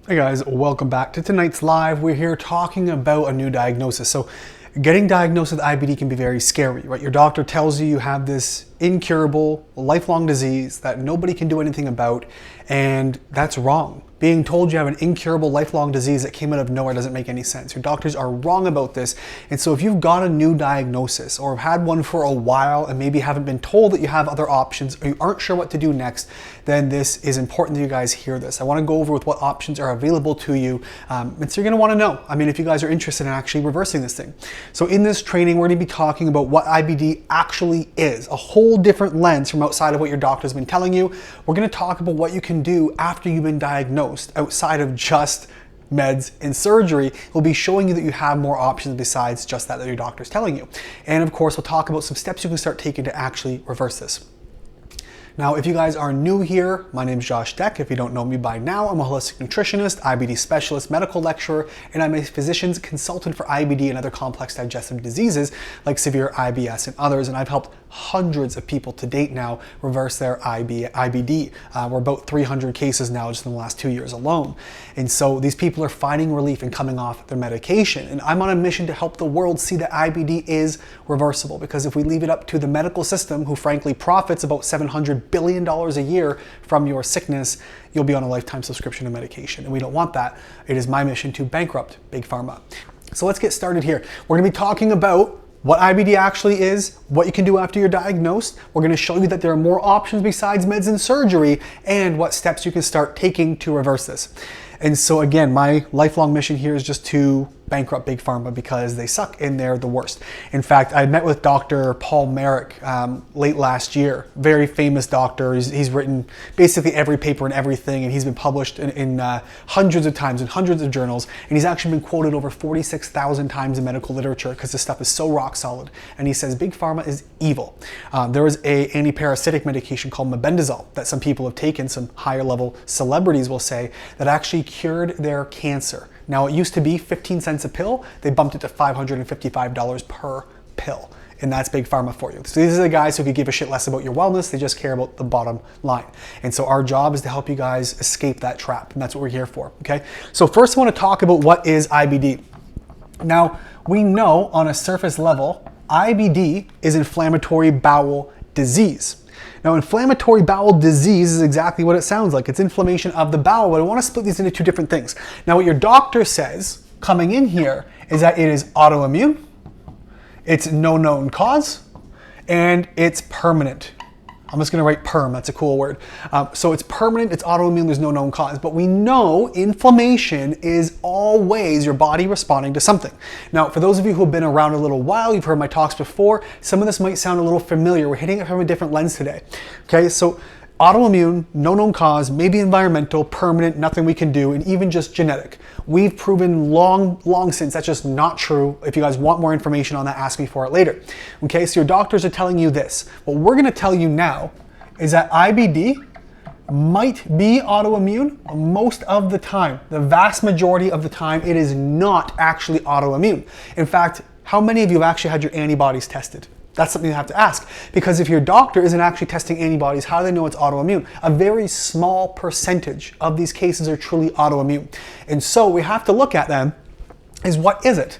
Hey guys, welcome back to tonight's live. We're here talking about a new diagnosis. So getting diagnosed with IBD can be very scary, right? Your doctor tells you you have this incurable, lifelong disease that nobody can do anything about, and that's wrong. Being told you have an incurable, lifelong disease that came out of nowhere doesn't make any sense. Your doctors are wrong about this. And so if you've got a new diagnosis or have had one for a while and maybe haven't been told that you have other options or you aren't sure what to do next, then this is important that you guys hear this. I want to go over with what options are available to you. And so you're going to want to know, if you guys are interested in actually reversing this thing. So in this training, we're going to be talking about what IBD actually is, a whole different lens from outside of what your doctor's been telling you. We're going to talk about what you can do after you've been diagnosed outside of just meds and surgery. We'll be showing you that you have more options besides just that your doctor's telling you. And of course, we'll talk about some steps you can start taking to actually reverse this. Now, if you guys are new here, my name is Josh Deck. If you don't know me by now, I'm a holistic nutritionist, IBD specialist, medical lecturer, and I'm a physician's consultant for IBD and other complex digestive diseases like severe IBS and others. And I've helped hundreds of people to date now reverse their IBD. We're about 300 cases now just in the last 2 years alone. And so these people are finding relief and coming off their medication. And I'm on a mission to help the world see that IBD is reversible, because if we leave it up to the medical system, who frankly profits about $700 billion a year from your sickness, you'll be on a lifetime subscription to medication. And we don't want that. It is my mission to bankrupt Big Pharma. So let's get started here. We're gonna be talking about what IBD actually is, what you can do after you're diagnosed. We're gonna show you that there are more options besides meds and surgery, and what steps you can start taking to reverse this. And so again, my lifelong mission here is just to bankrupt Big Pharma because they suck and they're the worst. In fact, I met with Dr. Paul Merrick late last year. Very famous doctor. He's written basically every paper and everything, and he's been published in hundreds of times in hundreds of journals, and he's actually been quoted over 46,000 times in medical literature because this stuff is so rock solid. And he says Big Pharma is evil. There is an antiparasitic medication called mebendazole that some people have taken, some higher level celebrities will say, that actually cured their cancer. Now, it used to be 15 cents a pill. They bumped it to $555 per pill. And that's Big Pharma for you. So these are the guys who could give a shit less about your wellness. They just care about the bottom line. And so our job is to help you guys escape that trap. And that's what we're here for, okay? So first I want to talk about what is IBD. Now, we know on a surface level, IBD is inflammatory bowel disease. Now, inflammatory bowel disease is exactly what it sounds like. It's inflammation of the bowel, but I want to split these into two different things. Now, what your doctor says coming in here is that it is autoimmune, it's no known cause, and it's permanent. I'm just going to write perm, that's a cool word. So it's permanent, it's autoimmune, there's no known cause. But we know inflammation is always your body responding to something. Now, for those of you who have been around a little while, you've heard my talks before, some of this might sound a little familiar. We're hitting it from a different lens today. Okay, so autoimmune, no known cause, maybe environmental, permanent, nothing we can do, and even just genetic. We've proven long since that's just not true. If you guys want more information on that, ask me for it later. Okay, so your doctors are telling you this. What we're gonna tell you now is that IBD might be autoimmune most of the time. The vast majority of the time, it is not actually autoimmune. In fact, how many of you have actually had your antibodies tested? That's something you have to ask, because if your doctor isn't actually testing antibodies, how do they know it's autoimmune? A very small percentage of these cases are truly autoimmune. And so we have to look at them is, what is it?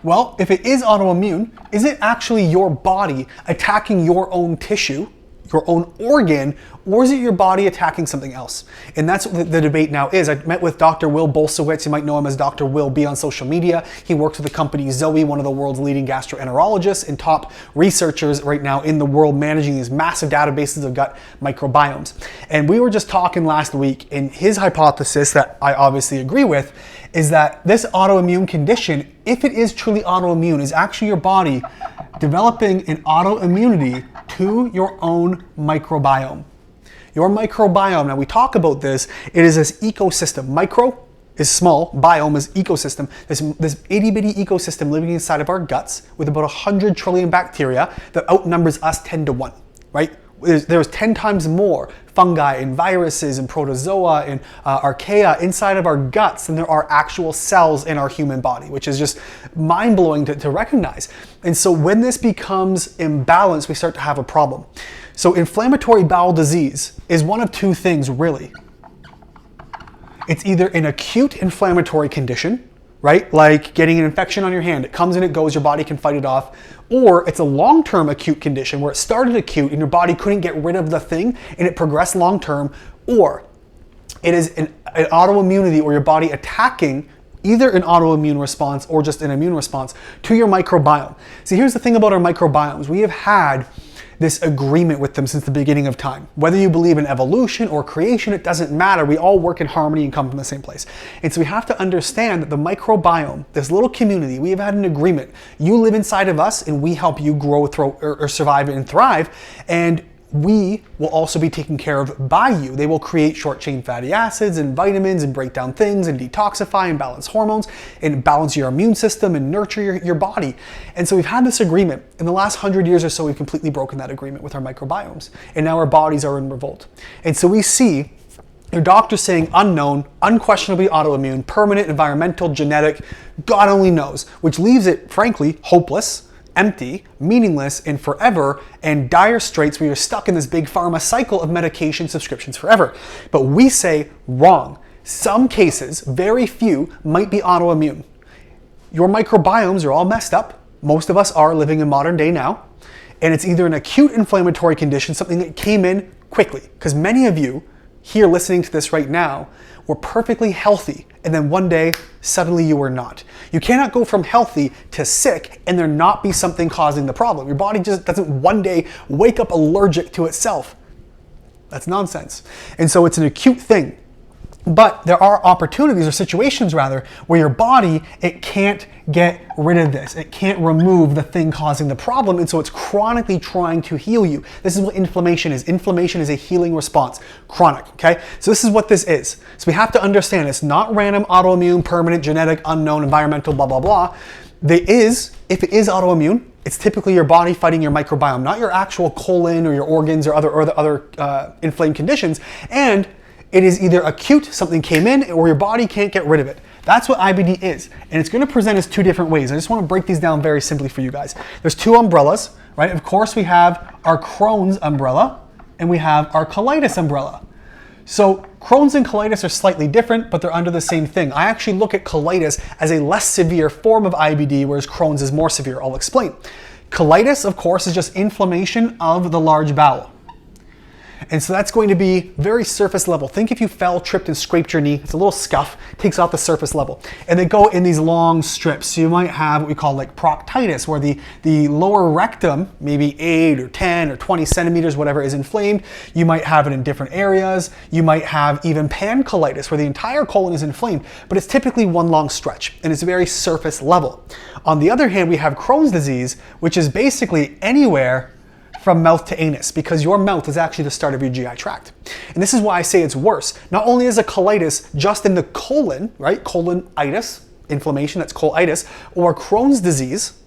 Well, if it is autoimmune, is it actually your body attacking your own tissue, your own organ, or is it your body attacking something else? And that's what the debate now is. I met with Dr. Will Bolsowitz. You might know him as Dr. Will B on social media. He works with the company Zoe, one of the world's leading gastroenterologists and top researchers right now in the world, managing these massive databases of gut microbiomes. And we were just talking last week, and his hypothesis, that I obviously agree with, is that this autoimmune condition, if it is truly autoimmune, is actually your body developing an autoimmunity to your own microbiome. Your microbiome, now we talk about this, it is this ecosystem. Micro is small, biome is ecosystem. This itty bitty ecosystem living inside of our guts with about 100 trillion bacteria that outnumbers us 10 to 1, right? There's 10 times more fungi and viruses and protozoa and archaea inside of our guts than there are actual cells in our human body, which is just mind-blowing to recognize. And so when this becomes imbalanced, we start to have a problem. So inflammatory bowel disease is one of two things, really. It's either an acute inflammatory condition, right? Like getting an infection on your hand. It comes and it goes, your body can fight it off. Or it's a long-term acute condition where it started acute and your body couldn't get rid of the thing and it progressed long-term. Or it is an autoimmunity or your body attacking either an autoimmune response or just an immune response to your microbiome. See, here's the thing about our microbiomes. We have had this agreement with them since the beginning of time. Whether you believe in evolution or creation, it doesn't matter. We all work in harmony and come from the same place. And so we have to understand that the microbiome, this little community, we have had an agreement. You live inside of us and we help you grow, or survive and thrive. And we will also be taken care of by you. They will create short-chain fatty acids and vitamins and break down things and detoxify and balance hormones and balance your immune system and nurture your body. And so we've had this agreement. In the last 100 years or so, we've completely broken that agreement with our microbiomes. And now our bodies are in revolt. And so we see your doctor saying unknown, unquestionably autoimmune, permanent, environmental, genetic, God only knows, which leaves it, frankly, hopeless, empty, meaningless, and forever, and dire straits where you're stuck in this big pharma cycle of medication subscriptions forever. But we say wrong. Some cases, very few, might be autoimmune. Your microbiomes are all messed up. Most of us are living in modern day now. And it's either an acute inflammatory condition, something that came in quickly. Because many of you here listening to this right now were perfectly healthy, and then one day, suddenly you were not. You cannot go from healthy to sick and there not be something causing the problem. Your body just doesn't one day wake up allergic to itself. That's nonsense. And so it's an acute thing. But there are opportunities or situations rather where your body, it can't get rid of this. It can't remove the thing causing the problem. And so it's chronically trying to heal you. This is what inflammation is. Inflammation is a healing response, chronic, okay? So this is what this is. So we have to understand it's not random, autoimmune, permanent, genetic, unknown, environmental, blah, blah, blah. If it is autoimmune, it's typically your body fighting your microbiome, not your actual colon or your organs or other inflamed conditions. And it is either acute, something came in, or your body can't get rid of it. That's what IBD is. And it's going to present us two different ways. I just want to break these down very simply for you guys. There's two umbrellas, right? Of course, we have our Crohn's umbrella and we have our colitis umbrella. So Crohn's and colitis are slightly different, but they're under the same thing. I actually look at colitis as a less severe form of IBD, whereas Crohn's is more severe. I'll explain. Colitis, of course, is just inflammation of the large bowel. And so that's going to be very surface level. Think if you fell, tripped, and scraped your knee. It's a little scuff, takes off the surface level. And they go in these long strips. So you might have what we call like proctitis, where the lower rectum, maybe 8 or 10 or 20 centimeters, whatever, is inflamed. You might have it in different areas. You might have even pancolitis, where the entire colon is inflamed. But it's typically one long stretch, and it's very surface level. On the other hand, we have Crohn's disease, which is basically anywhere from mouth to anus, because your mouth is actually the start of your GI tract. And this is why I say it's worse. Not only is a colitis just in the colon, right? Colonitis, inflammation, that's colitis, or Crohn's disease.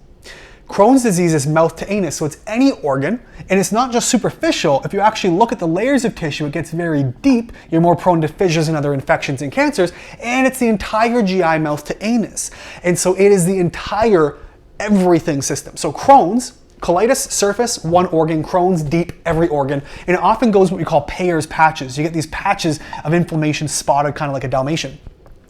Crohn's disease is mouth to anus, so it's any organ, and it's not just superficial. If you actually look at the layers of tissue, it gets very deep. You're more prone to fissures and other infections and cancers, and it's the entire GI mouth to anus. And so it is the entire everything system. So Crohn's, colitis, surface, one organ. Crohn's, deep, every organ. And it often goes what we call Peyer's patches. You get these patches of inflammation spotted kind of like a Dalmatian.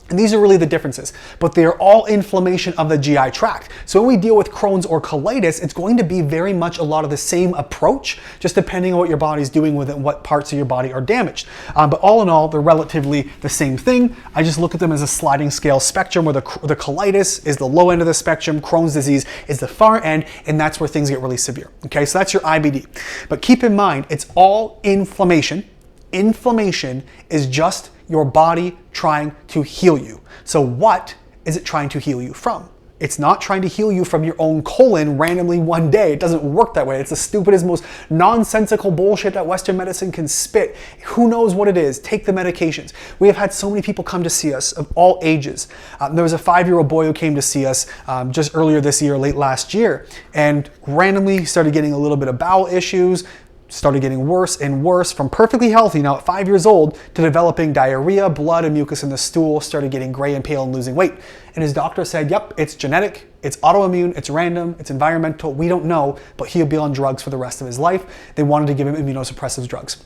And these are really the differences, but they are all inflammation of the GI tract. So when we deal with Crohn's or colitis, it's going to be very much a lot of the same approach, just depending on what your body's doing with it and what parts of your body are damaged. But all in all, they're relatively the same thing. I just look at them as a sliding scale spectrum where the colitis is the low end of the spectrum, Crohn's disease is the far end, and that's where things get really severe. Okay, so that's your IBD. But keep in mind, it's all inflammation. Inflammation is just your body trying to heal you. So what is it trying to heal you from? It's not trying to heal you from your own colon randomly one day. It doesn't work that way. It's the stupidest, most nonsensical bullshit that Western medicine can spit. Who knows what it is? Take the medications. We have had so many people come to see us of all ages. There was a 5-year-old boy who came to see us just earlier this year, late last year, and randomly started getting a little bit of bowel issues, started getting worse and worse from perfectly healthy now at 5 years old to developing diarrhea, blood and mucus in the stool, started getting gray and pale and losing weight. And his doctor said, yep, it's genetic, it's autoimmune, it's random, it's environmental, we don't know, but he'll be on drugs for the rest of his life. They wanted to give him immunosuppressive drugs.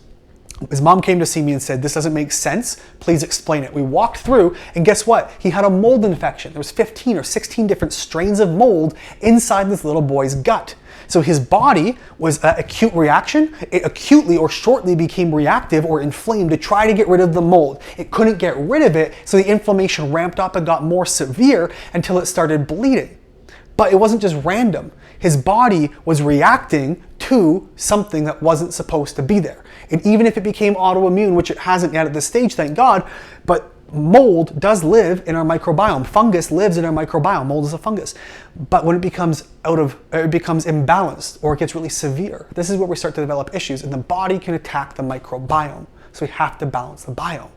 His mom came to see me and said, this doesn't make sense. Please explain it. We walked through, and guess what? He had a mold infection. There was 15 or 16 different strains of mold inside this little boy's gut. So his body was an acute reaction. It acutely or shortly became reactive or inflamed to try to get rid of the mold. It couldn't get rid of it, so the inflammation ramped up and got more severe until it started bleeding. But it wasn't just random. His body was reacting to something that wasn't supposed to be there. And even if it became autoimmune, which it hasn't yet at this stage, thank God, but mold does live in our microbiome. Fungus lives in our microbiome. Mold is a fungus. But when it becomes imbalanced or it gets really severe, this is where we start to develop issues, and the body can attack the microbiome. So we have to balance the biome.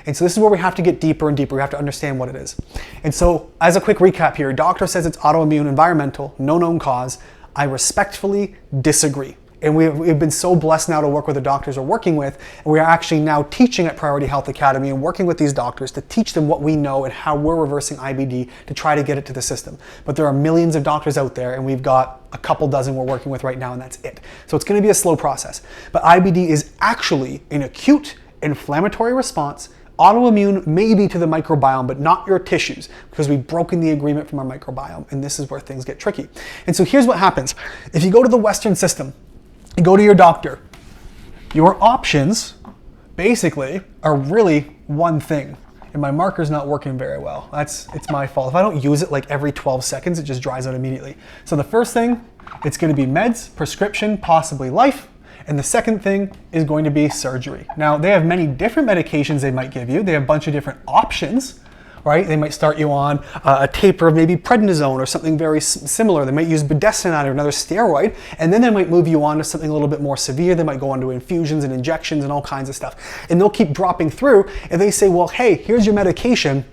And so this is where we have to get deeper and deeper. We have to understand what it is. And so as a quick recap here, doctor says it's autoimmune, environmental, no known cause. I respectfully disagree. And we've been so blessed now to work with the doctors we're working with. And we are actually now teaching at Priority Health Academy and working with these doctors to teach them what we know and how we're reversing IBD to try to get it to the system. But there are millions of doctors out there, and we've got a couple dozen we're working with right now, and that's it. So it's going to be a slow process. But IBD is actually an acute inflammatory response, autoimmune maybe to the microbiome, but not your tissues, because we've broken the agreement from our microbiome, and this is where things get tricky. And so here's what happens. If you go to the Western system, you go to your doctor, your options basically are really one thing. And my marker's not working very well. It's my fault. If I don't use it like every 12 seconds, it just dries out immediately. So the first thing, it's going to be meds, prescription, possibly life. And the second thing is going to be surgery. Now, they have many different medications they might give you. They have a bunch of different options, right? They might start you on a taper of maybe prednisone or something very similar. They might use budesonide or another steroid, and then they might move you on to something a little bit more severe. They might go on to infusions and injections and all kinds of stuff. And they'll keep dropping through, and they say, well, hey, here's your medication.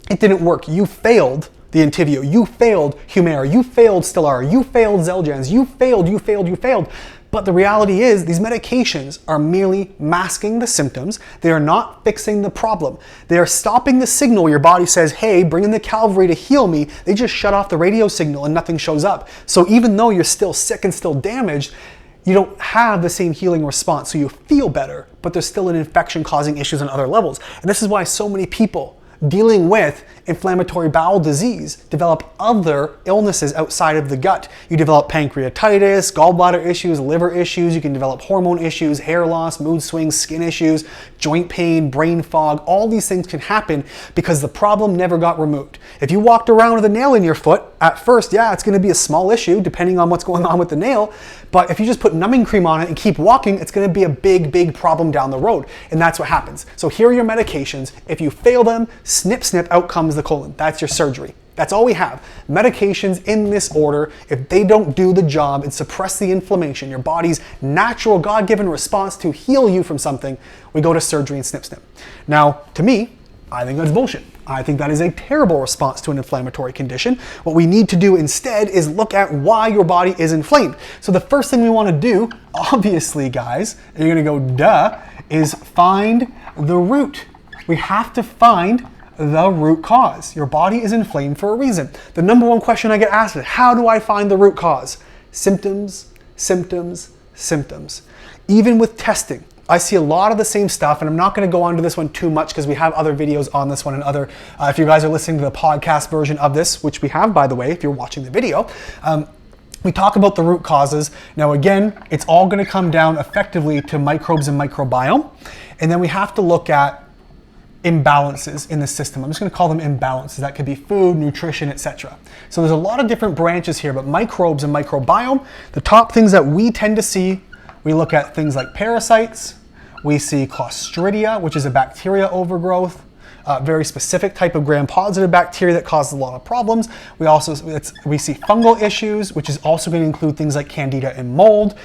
It didn't work. You failed the Entyvio. You failed Humira. You failed Stelara. You failed Xeljanz. You failed. But the reality is these medications are merely masking the symptoms. They are not fixing the problem. They are stopping the signal. Your body says, hey, bring in the cavalry to heal me. They just shut off the radio signal and nothing shows up. So even though you're still sick and still damaged, you don't have the same healing response. So you feel better, but there's still an infection causing issues on other levels. And this is why so many people dealing with inflammatory bowel disease develop other illnesses outside of the gut. You develop pancreatitis, gallbladder issues, liver issues. You can develop hormone issues, hair loss, mood swings, skin issues, joint pain, brain fog. All these things can happen because the problem never got removed. If you walked around with a nail in your foot, at first, yeah, it's going to be a small issue depending on what's going on with the nail. But if you just put numbing cream on it and keep walking, it's going to be a big problem down the road. And that's what happens. So here are your medications. If you fail them, snip, out comes the colon. That's your surgery. That's all we have. Medications in this order. If they don't do the job and suppress the inflammation, your body's natural God-given response to heal you from something, we go to surgery and snip. Now, to me, I think that's bullshit. I think that is a terrible response to an inflammatory condition. What we need to do instead is look at why your body is inflamed. So the first thing we want to do, obviously, guys, and you're going to go, duh, is find the root. We have to find the root cause. Your body is inflamed for a reason. The number one question I get asked is, how do I find the root cause? Symptoms. Even with testing, I see a lot of the same stuff, and I'm not going to go on to this one too much because we have other videos on this one and other, if you guys are listening to the podcast version of this, which we have, by the way, if you're watching the video, we talk about the root causes. Now, again, it's all going to come down effectively to microbes and microbiome, and then we have to look at imbalances in the system. I'm just going to call them imbalances. That could be food, nutrition, etc. So there's a lot of different branches here, but microbes and microbiome, the top things that we tend to see, we look at things like parasites. We see Clostridia, which is a bacteria overgrowth, very specific type of gram-positive bacteria that causes a lot of problems. We see fungal issues, which is also going to include things like candida and mold.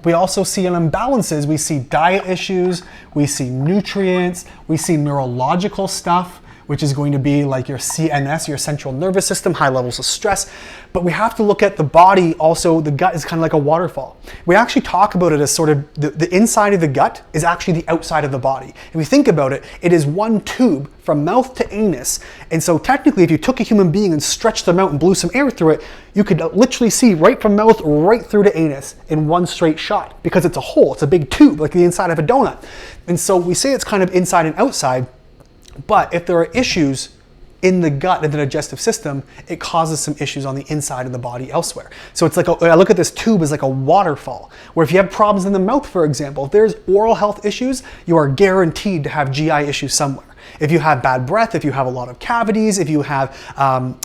We also see imbalances. We see diet issues. We see nutrients. We see neurological stuff. which is going to be like your CNS, your central nervous system, high levels of stress. But we have to look at the body also. The gut is kind of like a waterfall. We actually talk about it as sort of the inside of the gut is actually the outside of the body. If we think about it, it is one tube from mouth to anus. And so technically, if you took a human being and stretched them out and blew some air through it, you could literally see right from mouth right through to anus in one straight shot, because it's a hole, it's a big tube, like the inside of a donut. And so we say it's kind of inside and outside, but if there are issues in the gut and the digestive system, it causes some issues on the inside of the body elsewhere. So it's like, I look at this tube as like a waterfall, where if you have problems in the mouth, for example, if there's oral health issues, you are guaranteed to have GI issues somewhere. If you have bad breath, if you have a lot of cavities, if you have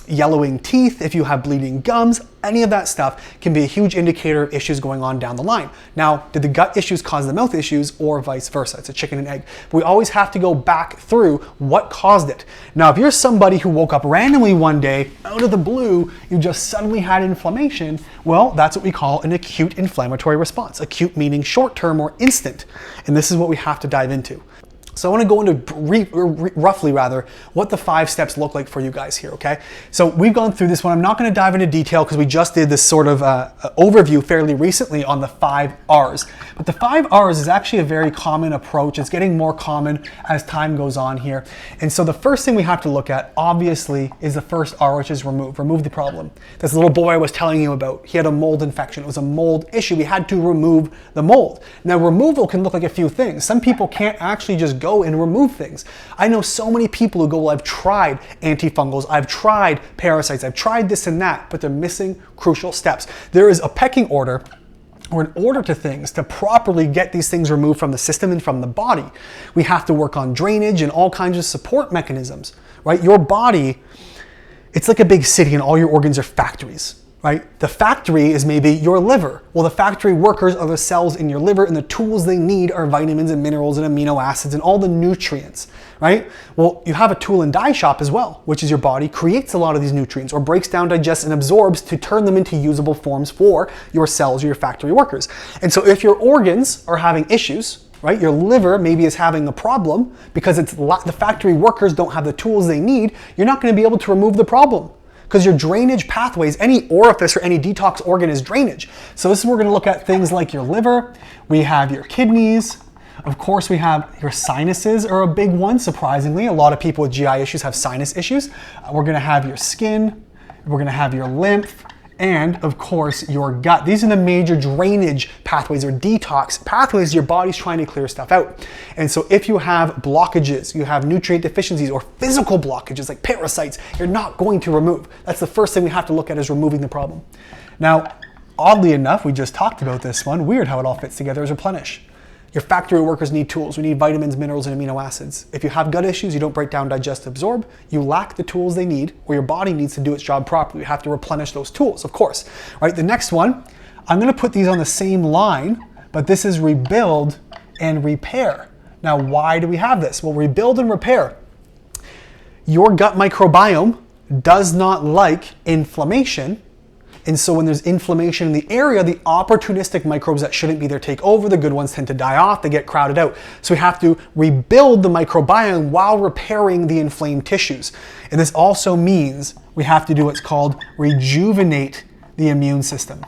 yellowing teeth, if you have bleeding gums, any of that stuff can be a huge indicator of issues going on down the line. Now, did the gut issues cause the mouth issues, or vice versa? It's a chicken and egg. But we always have to go back through what caused it. Now, if you're somebody who woke up randomly one day, out of the blue, you just suddenly had inflammation, well, that's what we call an acute inflammatory response. Acute meaning short-term or instant. And this is what we have to dive into. So I want to go into roughly what the 5 steps look like for you guys here, okay? So we've gone through this one. I'm not going to dive into detail because we just did this sort of overview fairly recently on the 5 R's. But the 5 R's is actually a very common approach. It's getting more common as time goes on here. And so the first thing we have to look at, obviously, is the first R, which is remove. Remove the problem. This little boy I was telling you about, he had a mold infection. It was a mold issue. We had to remove the mold. Now, removal can look like a few things. Some people can't actually just go and remove things. I know so many people who go, well, I've tried antifungals, I've tried parasites, I've tried this and that, but they're missing crucial steps. There is a pecking order, or an order to things to properly get these things removed from the system and from the body. We have to work on drainage and all kinds of support mechanisms, right? Your body, it's like a big city and all your organs are factories. Right? The factory is maybe your liver. Well, the factory workers are the cells in your liver, and the tools they need are vitamins and minerals and amino acids and all the nutrients, right? Well, you have a tool and die shop as well, which is your body creates a lot of these nutrients or breaks down, digests, and absorbs to turn them into usable forms for your cells or your factory workers. And so if your organs are having issues, right? Your liver maybe is having a problem because the factory workers don't have the tools they need, you're not going to be able to remove the problem. Because your drainage pathways, any orifice or any detox organ is drainage. So this is where we're going to look at things like your liver, we have your kidneys, of course we have your sinuses are a big one, surprisingly. A lot of people with GI issues have sinus issues. We're going to have your skin, we're going to have your lymph, and of course your gut. These are the major drainage pathways or detox pathways your body's trying to clear stuff out. And so if you have blockages, you have nutrient deficiencies or physical blockages like parasites, you're not going to remove. That's the first thing we have to look at, is removing the problem. Now, oddly enough, we just talked about this one. Weird how it all fits together, is replenish. Your factory workers need tools. We need vitamins, minerals, and amino acids. If you have gut issues, you don't break down, digest, absorb, you lack the tools they need, or your body needs to do its job properly. You have to replenish those tools, of course. Right? The next one, I'm going to put these on the same line, but this is rebuild and repair. Now, why do we have this? Well, rebuild and repair. Your gut microbiome does not like inflammation. And so when there's inflammation in the area, the opportunistic microbes that shouldn't be there take over. The good ones tend to die off. They get crowded out. So we have to rebuild the microbiome while repairing the inflamed tissues. And this also means we have to do what's called rejuvenate the immune system.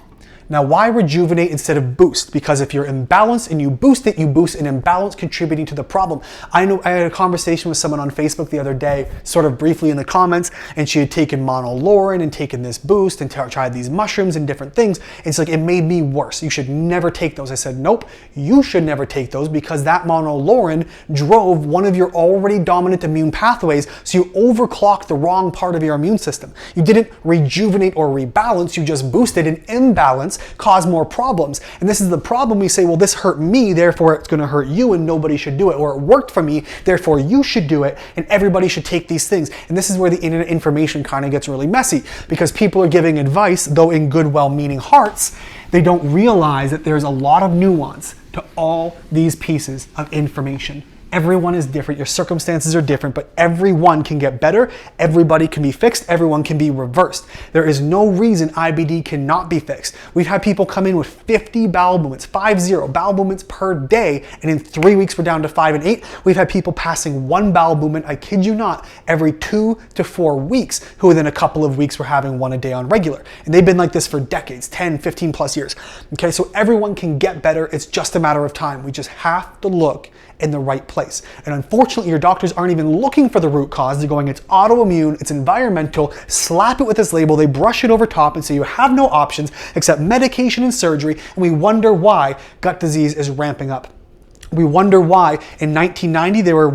Now, why rejuvenate instead of boost? Because if you're imbalanced and you boost it, you boost an imbalance contributing to the problem. I know I had a conversation with someone on Facebook the other day, sort of briefly in the comments, and she had taken monolaurin and taken this boost and tried these mushrooms and different things. And it's like, it made me worse. You should never take those. I said, nope, you should never take those, because that monolaurin drove one of your already dominant immune pathways. So you overclocked the wrong part of your immune system. You didn't rejuvenate or rebalance, you just boosted an imbalance, cause more problems. And this is the problem. We say, well, this hurt me, therefore it's going to hurt you and nobody should do it. Or it worked for me, therefore you should do it and everybody should take these things. And this is where the internet information kind of gets really messy, because people are giving advice, though in good, well-meaning hearts, they don't realize that there's a lot of nuance to all these pieces of information. Everyone is different. Your circumstances are different, but everyone can get better. Everybody can be fixed. Everyone can be reversed. There is no reason IBD cannot be fixed. We've had people come in with 50 bowel movements, 50 bowel movements per day, and in 3 weeks we're down to 5 and 8. We've had people passing 1 bowel movement, I kid you not, every 2 to 4 weeks, who within a couple of weeks were having 1 a day on regular. And they've been like this for decades, 10, 15 plus years. Okay, so everyone can get better. It's just a matter of time. We just have to look in the right place. And unfortunately, your doctors aren't even looking for the root cause. They're going, it's autoimmune, it's environmental, slap it with this label, they brush it over top and say you have no options except medication and surgery, and we wonder why gut disease is ramping up. We wonder why in 1990 there were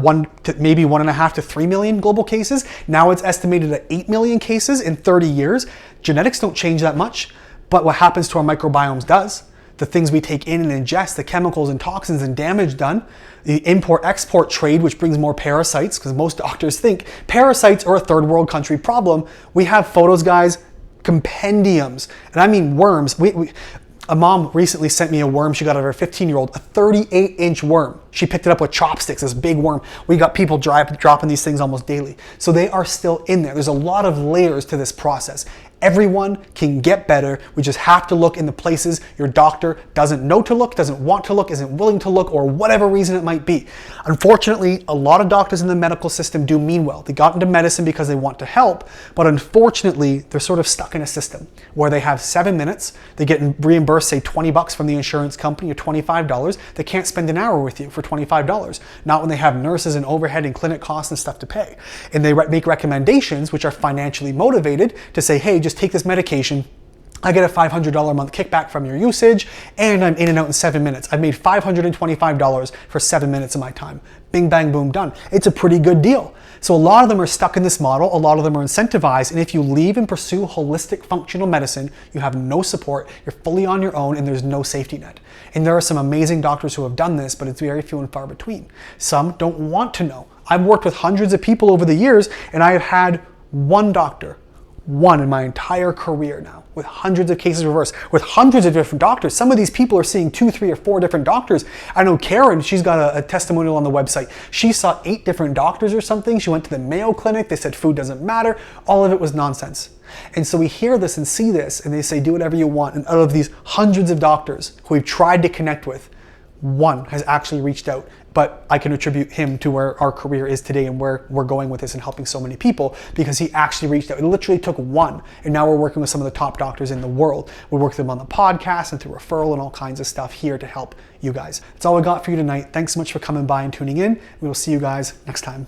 maybe 1.5 to 3 million global cases. Now it's estimated at 8 million cases in 30 years. Genetics don't change that much, but what happens to our microbiomes does. The things we take in and ingest, the chemicals and toxins and damage done, the import-export trade, which brings more parasites, because most doctors think parasites are a third world country problem. We have photos, guys, compendiums, and I mean worms. A mom recently sent me a worm she got out of her 15-year-old, a 38-inch worm. She picked it up with chopsticks, this big worm. We got people dropping these things almost daily. So they are still in there. There's a lot of layers to this process. Everyone can get better. We just have to look in the places your doctor doesn't know to look, doesn't want to look, isn't willing to look, or whatever reason it might be. Unfortunately, a lot of doctors in the medical system do mean well. They got into medicine because they want to help, but unfortunately, they're sort of stuck in a system where they have 7 minutes, they get reimbursed, say $20 from the insurance company or $25. They can't spend an hour with you for $25, not when they have nurses and overhead and clinic costs and stuff to pay. And they make recommendations which are financially motivated to say, hey, just take this medication, I get a $500 a month kickback from your usage, and I'm in and out in 7 minutes. I've made $525 for 7 minutes of my time. Bing, bang, boom, done. It's a pretty good deal. So a lot of them are stuck in this model, a lot of them are incentivized, and if you leave and pursue holistic functional medicine, you have no support, you're fully on your own, and there's no safety net. And there are some amazing doctors who have done this, but it's very few and far between. Some don't want to know. I've worked with hundreds of people over the years, and I have had one doctor, one in my entire career now, with hundreds of cases reversed, with hundreds of different doctors. Some of these people are seeing 2, 3, or 4 different doctors. I know Karen, she's got a testimonial on the website. She saw 8 different doctors or something. She went to the Mayo Clinic. They said food doesn't matter. All of it was nonsense. And so we hear this and see this, and they say, do whatever you want. And out of these hundreds of doctors who we've tried to connect with, one has actually reached out. But I can attribute him to where our career is today and where we're going with this and helping so many people, because he actually reached out. It literally took one. And now we're working with some of the top doctors in the world. We work with them on the podcast and through referral and all kinds of stuff here to help you guys. That's all I got for you tonight. Thanks so much for coming by and tuning in. We will see you guys next time.